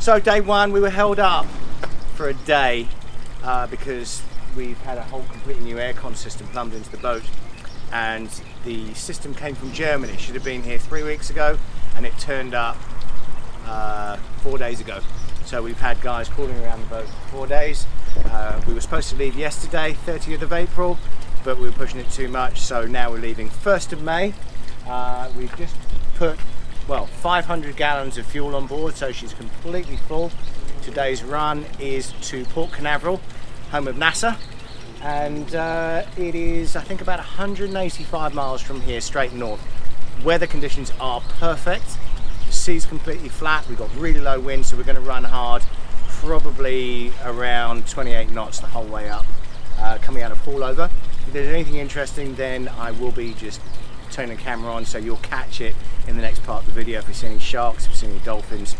So day one, we were held up for a day because we've had a whole completely new aircon system plumbed into the boat, and the system came from Germany. It should have been here 3 weeks ago, and it turned up 4 days ago. So we've had guys crawling around the boat for 4 days. We were supposed to leave yesterday, 30th of April, but we were pushing it too much, so now we're leaving 1st of May. We've just put 500 gallons of fuel on board, so she's completely full. Today's run is to Port Canaveral, home of NASA, and it is, I think, about 185 miles from here, straight north. Weather conditions are perfect. The sea's completely flat. We've got really low wind, so we're going to run hard, probably around 28 knots the whole way up, coming out of Fallover. If there's anything interesting, then I will be just turning the camera on, so you'll catch it in the next part of the video. If we see any sharks, if we see any dolphins,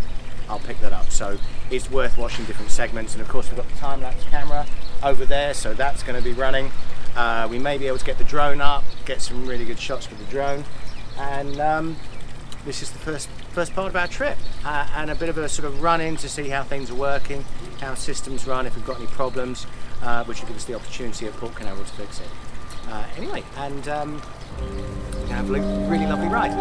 I'll pick that up. So it's worth watching different segments, and of course we've got the time-lapse camera over there, so that's going to be running. We may be able to get the drone up, get some really good shots with the drone, and this is the first part of our trip, and a bit of a sort of run-in to see how things are working, how systems run, if we've got any problems, which will give us the opportunity at Port Canaveral to fix it. Anyway, and we're going to have a really lovely ride.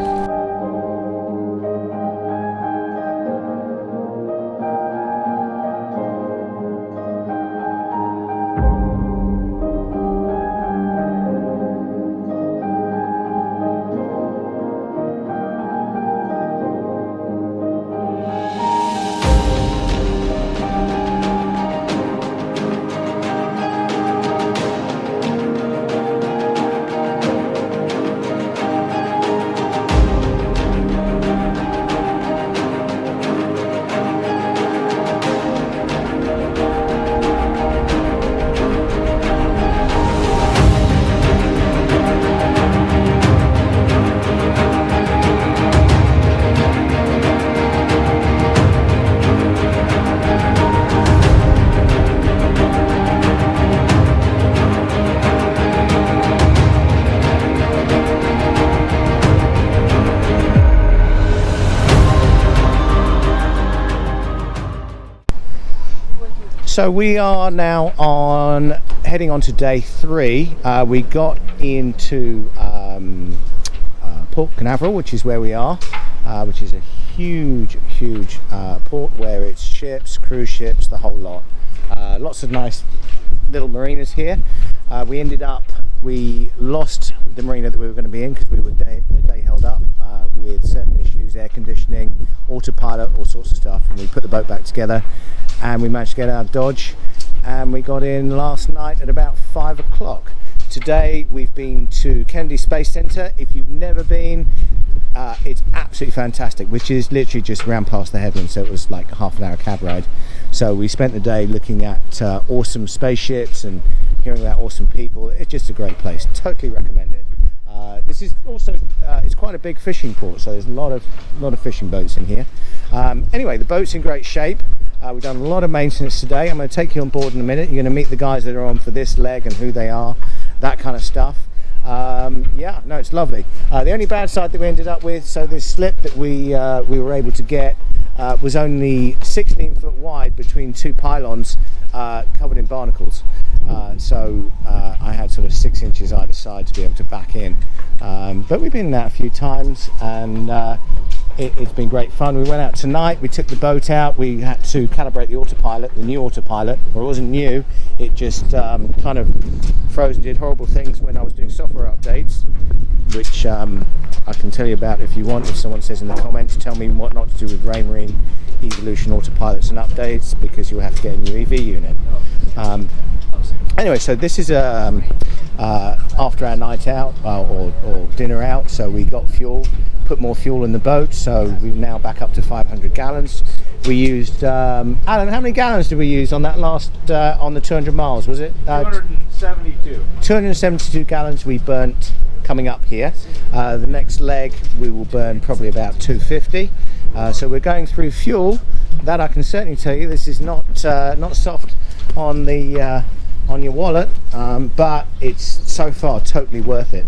So we are now heading on to day 3. We got into Port Canaveral, which is where we are, which is a huge port where it's ships, cruise ships, the whole lot. Lots of nice little marinas here. We lost the marina that we were going to be in because we were a day held up with certain issues, air conditioning, autopilot, all sorts of stuff, and we put the boat back together, and we managed to get out of Dodge, and we got in last night at about 5 o'clock. Today we've been to Kennedy Space Center. If you've never been, it's absolutely fantastic, which is literally just around past the headland, so it was like a half an hour cab ride. So we spent the day looking at awesome spaceships and hearing about awesome people. It's just a great place, totally recommend it. This is also, it's quite a big fishing port, so there's a lot of fishing boats in here. Anyway, the boat's in great shape. We've done a lot of maintenance today. I'm going to take you on board in a minute. You're going to meet the guys that are on for this leg and who they are, that kind of stuff. Yeah, no, it's lovely. The only bad side that we ended up with, so this slip that we were able to get was only 16 foot wide between two pylons covered in barnacles. So I had sort of 6 inches either side to be able to back in. But we've been in that a few times, and it's been great fun. We went out tonight, we took the boat out, we had to calibrate the autopilot, the new autopilot. Well, it wasn't new, it just kind of froze and did horrible things when I was doing software updates, which I can tell you about if you want. If someone says in the comments, tell me what not to do with Raymarine Evolution autopilots and updates, because you'll have to get a new EV unit. Anyway, so this is after our night out or dinner out, so we got fuel, put more fuel in the boat, so we're now back up to 500 gallons. We used, Alan, how many gallons did we use on that last, on the 200 miles, was it? 272. 272 gallons we burnt coming up here. The next leg we will burn probably about 250. So we're going through fuel. That I can certainly tell you, this is not soft on the on your wallet, but it's so far totally worth it.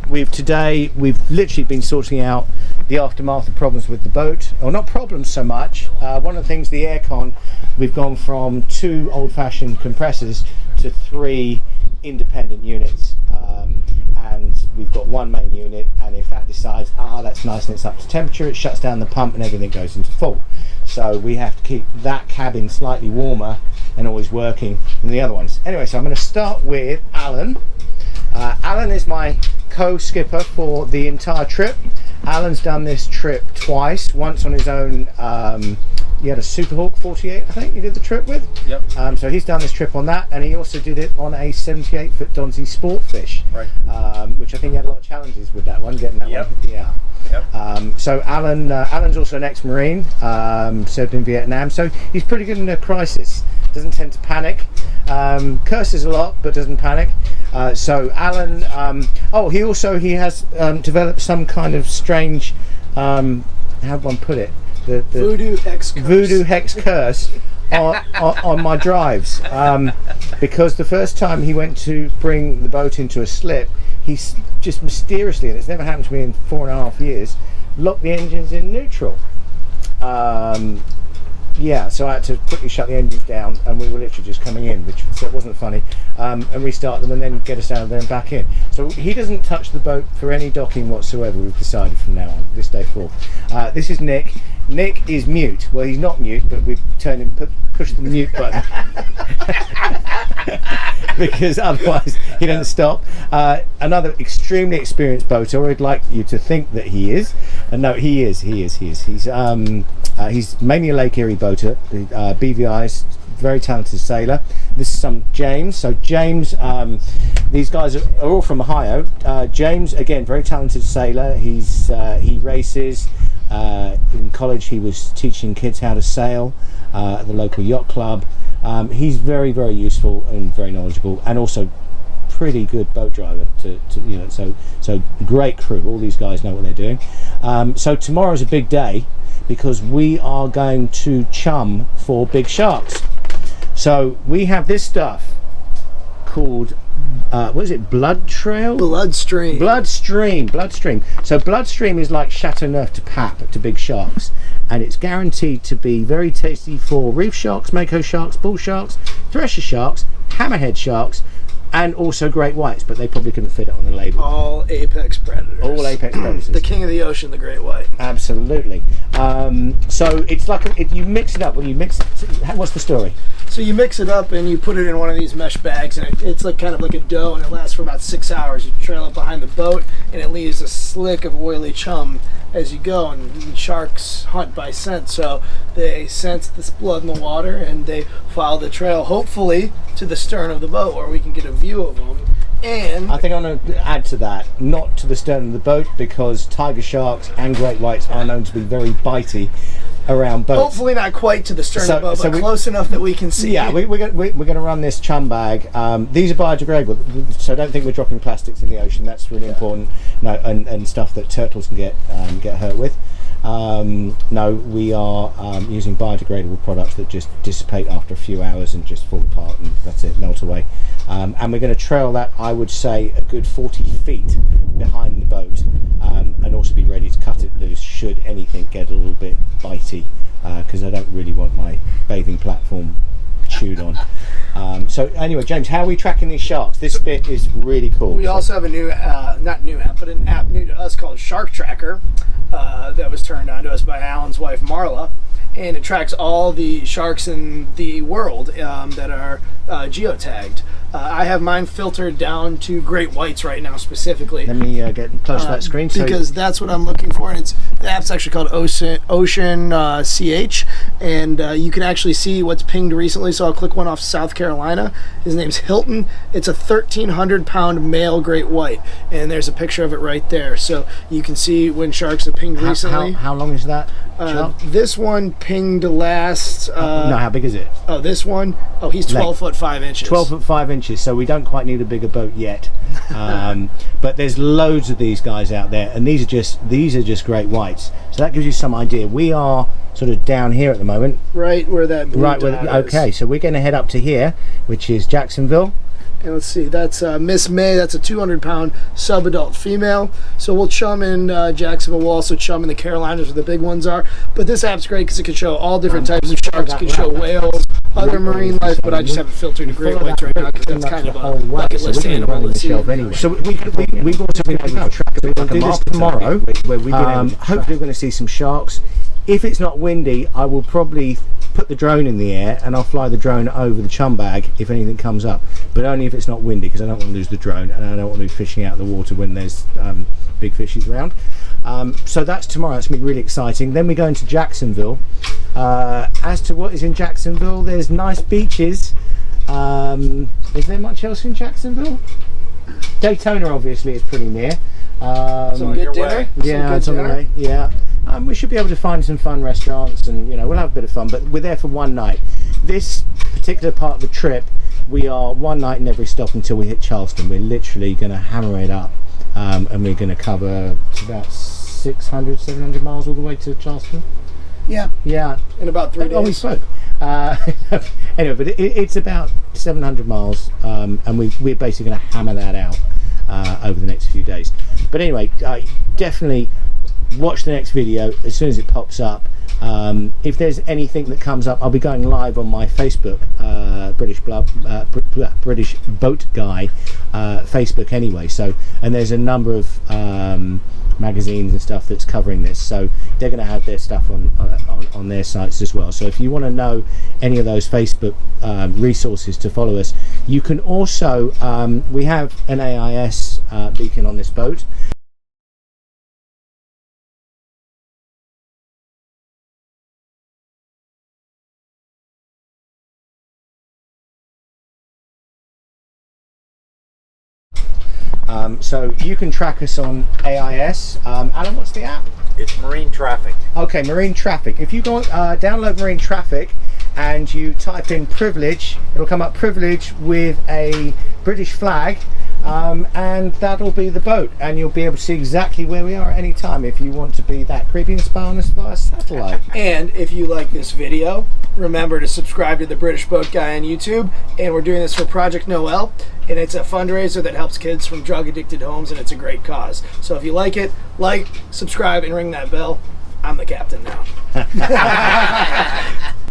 We've literally been sorting out the aftermath of problems with the boat, or not problems so much. One of the things, the aircon, we've gone from 2 old-fashioned compressors to 3 independent units, and we've got 1 main unit, and if that decides that's nice and it's up to temperature, it shuts down the pump and everything goes into full. So we have to keep that cabin slightly warmer and always working than the other ones. Anyway, so I'm going to start with Alan. Alan is my co-skipper for the entire trip. Alan's done this trip twice, once on his own. He had a Superhawk 48, I think you did the trip with. Yep. So he's done this trip on that, and he also did it on a 78-foot Donzi Sportfish, Right. Which I think he had a lot of challenges with that one, getting that Yep. one. Yeah. Yep. So Alan's also an ex-Marine, served in Vietnam, so he's pretty good in a crisis. Doesn't tend to panic, curses a lot, but doesn't panic. So Alan, he has developed some kind of strange, how'd one put it? The voodoo hex curse on my drives, because the first time he went to bring the boat into a slip, he's just mysteriously, and it's never happened to me in 4.5 years, locked the engines in neutral. So I had to quickly shut the engines down, and we were literally just coming in, so it wasn't funny, and restart them and then get us out of there and back in. So he doesn't touch the boat for any docking whatsoever, we've decided from now on, this day forth. This is Nick. Nick is mute. Well, he's not mute, but we've turned him, pushed the mute button because otherwise he doesn't stop. Another extremely experienced boater. I'd like you to think that he is, and no, he is. He's mainly a Lake Erie boater. BVI's very talented sailor. This is James. So James, these guys are all from Ohio. James, again, very talented sailor. He races. In college he was teaching kids how to sail at the local yacht club. He's very, very useful and very knowledgeable, and also pretty good boat driver so great crew. All these guys know what they're doing. So tomorrow's a big day because we are going to chum for big sharks. So we have this stuff called what is it? Bloodstream. So Bloodstream is like Chateauneuf to Pap to big sharks, and it's guaranteed to be very tasty for reef sharks, mako sharks, bull sharks, thresher sharks, hammerhead sharks, and also great whites, but they probably couldn't fit it on the label. All apex predators. The king of the ocean, the great white. Absolutely. So it's like you mix it up. What's the story? So you mix it up and you put it in one of these mesh bags, and it's like kind of like a dough, and it lasts for about 6 hours. You trail it behind the boat, and it leaves a slick of oily chum as you go. And sharks hunt by scent, so they sense this blood in the water, and they follow the trail, hopefully to the stern of the boat where we can get a view of them. And I think I'm going to add to that, not to the stern of the boat, because tiger sharks and great whites are known to be very bitey around boats. Hopefully not quite to the stern of the boat, but close enough that we can see. Yeah, we're going to run this chum bag. These are biodegradable, so don't think we're dropping plastics in the ocean. That's really important. No, and stuff that turtles can get hurt with. No, we are using biodegradable products that just dissipate after a few hours and just fall apart, and that's it, melt away. And we're going to trail that, I would say, a good 40 feet behind the boat, and also be ready to cut it loose should anything get a little bit bitey, because I don't really want my bathing platform chewed on. So anyway, James, how are we tracking these sharks? This bit is really cool. We also have a new, not new app, but an app new to us called Shark Tracker that was turned on to us by Alan's wife, Marla. And it tracks all the sharks in the world that are geotagged. I have mine filtered down to great whites right now specifically. Let me get close to that screen. Because that's what I'm looking for, and the app's actually called Ocean CH, and you can actually see what's pinged recently. So I'll click one off South Carolina. His name's Hilton. It's a 1,300-pound male great white, and there's a picture of it right there. So you can see when sharks have pinged recently. How long is that? This one pinged last. No, how big is it? Oh, this one. Oh, he's 12 foot 5 inches. 12 foot 5 inches. So we don't quite need a bigger boat yet. But there's loads of these guys out there, and these are just great whites. So that gives you some idea. We are sort of down here at the moment. Right where that blue dot is. Okay, so we're going to head up to here, which is Jacksonville. And let's see, that's Miss May. That's a 200-pound sub-adult female. So we'll chum in Jacksonville. We'll also chum in the Carolinas where the big ones are. But this app's great because it can show all different types of sharks. It can show whales, other marine life, but I just haven't filtered to great whites right now because that's kind of a bucket list animal to see. Anyway. So we've also been able to track it. We'll do this tomorrow. Hopefully we're going to see some sharks. If it's not windy, I will probably put the drone in the air and I'll fly the drone over the chum bag if anything comes up, but only if it's not windy, because I don't want to lose the drone and I don't want to be fishing out of the water when there's big fishies around. So that's tomorrow. That's going to be really exciting. Then we go into Jacksonville. As to what is in Jacksonville, there's nice beaches. Is there much else in Jacksonville? Daytona obviously is pretty near. Some good dinner. Yeah, it's on the way. Yeah. We should be able to find some fun restaurants, and we'll have a bit of fun, but we're there for one night. This particular part of the trip, we are one night in every stop until we hit Charleston. We're literally going to hammer it up, and we're going to cover about 600, 700 miles all the way to Charleston. Yeah. In about 3 days. Oh, we spoke. Anyway, but it's about 700 miles, and we're basically going to hammer that out over the next few days. But anyway, definitely watch the next video as soon as it pops up. If there's anything that comes up, I'll be going live on my Facebook, British Boat Guy Facebook anyway. So, and there's a number of magazines and stuff that's covering this, so they're going to have their stuff on their sites as well. So if you want to know any of those Facebook resources to follow us, you can also we have an AIS beacon on this boat. So you can track us on AIS. Alan, what's the app? It's Marine Traffic. Okay, Marine Traffic. If you go download Marine Traffic and you type in privilege, it'll come up privilege with a British flag, and that'll be the boat, and you'll be able to see exactly where we are at any time if you want to be that creepy and spy on us via satellite. And if you like this video, remember to subscribe to the British Boat Guy on YouTube. And we're doing this for Project Noel, and it's a fundraiser that helps kids from drug addicted homes, and it's a great cause. So if you like it, subscribe, and ring that bell. I'm the captain now.